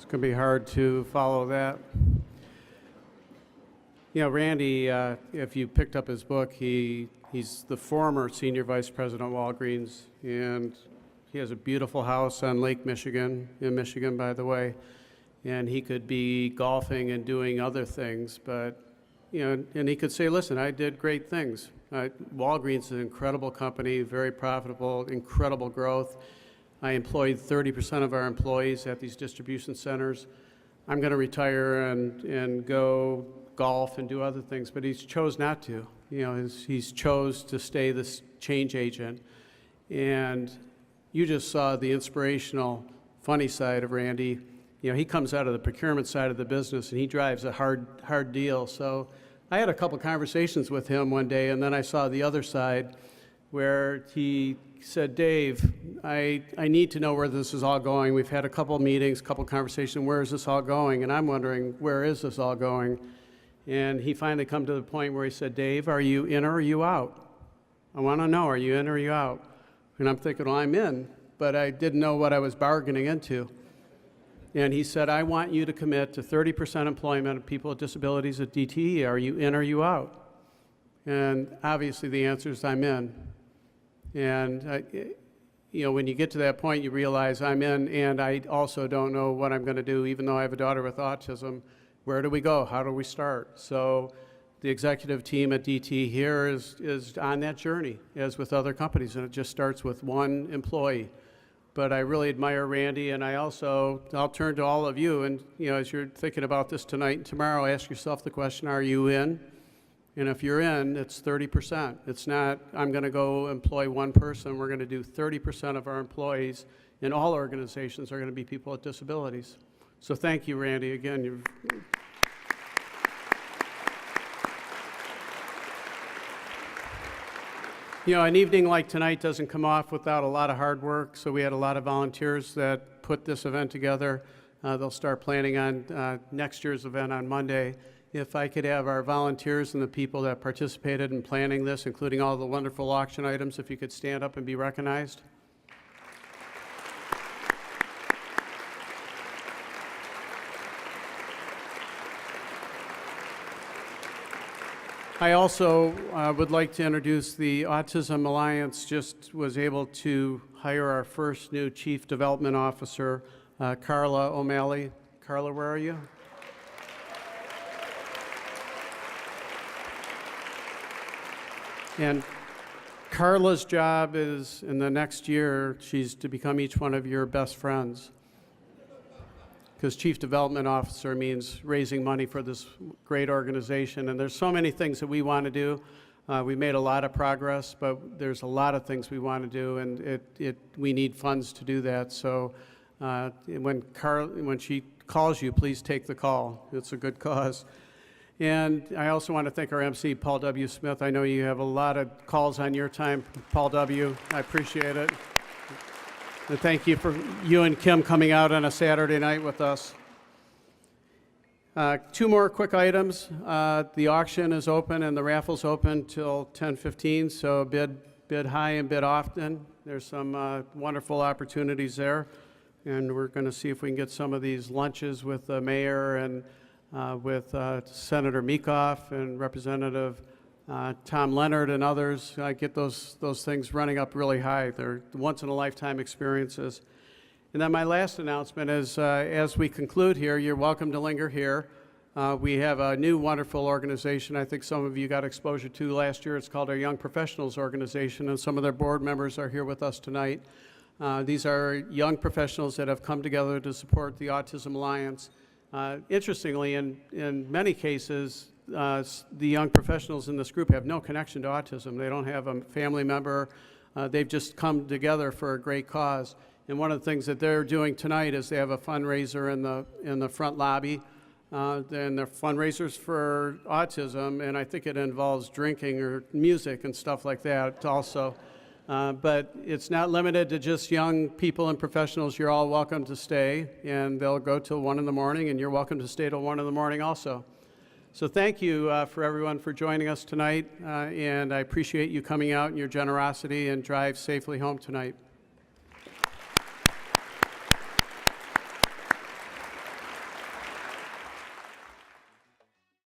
It's going to be hard to follow that. You know, Randy, if you picked up his book, he's the former senior vice president of Walgreens, and he has a beautiful house on Lake Michigan, in Michigan, by the way, and he could be golfing and doing other things, but, you know, and he could say, listen, I did great things. Walgreens is an incredible company, very profitable, incredible growth. I employed 30% of our employees at these distribution centers. I'm going to retire and go golf and do other things, but he's chose not to. You know, he's chose to stay this change agent. And you just saw the inspirational, funny side of Randy. You know, he comes out of the procurement side of the business and he drives a hard deal. So I had a couple conversations with him one day, and then I saw the other side where he said, Dave, I need to know where this is all going. We've had a couple meetings, couple conversations, where is this all going? And I'm wondering, where is this all going? And he finally come to the point where he said, Dave, are you in or are you out? I want to know, are you in or are you out? And I'm thinking, well, I'm in, but I didn't know what I was bargaining into. And he said, I want you to commit to 30% employment of people with disabilities at DTE. Are you in or are you out? And obviously the answer is I'm in. And you know, when you get to that point, you realize I'm in, and I also don't know what I'm going to do, even though I have a daughter with autism. Where do we go? How do we start? So the executive team at DT here is on that journey, as with other companies, and it just starts with one employee. But I really admire Randy, and I'll turn to all of you, and you know, as you're thinking about this tonight and tomorrow, ask yourself the question, are you in? And if you're in, it's 30%. It's not, I'm going to go employ one person. We're going to do 30% of our employees in all organizations are going to be people with disabilities. So thank you, Randy. Again, you know, an evening like tonight doesn't come off without a lot of hard work. So we had a lot of volunteers that put this event together. They'll start planning on next year's event on Monday. If I could have our volunteers and the people that participated in planning this, including all the wonderful auction items, if you could stand up and be recognized. I also would like to introduce the Autism Alliance. Just was able to hire our first new Chief Development Officer, Carla O'Malley. Carla, where are you? And Carla's job is, in the next year, she's to become each one of your best friends. Because Chief Development Officer means raising money for this great organization. And there's so many things that we want to do. We made a lot of progress, but there's a lot of things we want to do, and we need funds to do that. So when she calls you, please take the call. It's a good cause. And I also want to thank our MC, Paul W. Smith. I know you have a lot of calls on your time, Paul W. I appreciate it. And thank you for you and Kim coming out on a Saturday night with us. Two more quick items. The auction is open and the raffle's open till 10:15, so bid high and bid often. There's some wonderful opportunities there, and we're going to see if we can get some of these lunches with the mayor and with Senator Meekoff and Representative Tom Leonard and others. Get those things running up really high. They're once-in-a-lifetime experiences. And then my last announcement is, as we conclude here, you're welcome to linger here. We have a new wonderful organization I think some of you got exposure to last year. It's called our Young Professionals Organization, and some of their board members are here with us tonight. These are young professionals that have come together to support the Autism Alliance. Interestingly, in many cases, the young professionals in this group have no connection to autism. They don't have a family member. They've just come together for a great cause. And one of the things that they're doing tonight is they have a fundraiser in the front lobby. And they're fundraisers for autism, and I think it involves drinking or music and stuff like that also. But it's not limited to just young people and professionals. You're all welcome to stay, and they'll go till 1 in the morning, and you're welcome to stay till 1 in the morning also. So thank you for everyone for joining us tonight, and I appreciate you coming out and your generosity, and drive safely home tonight.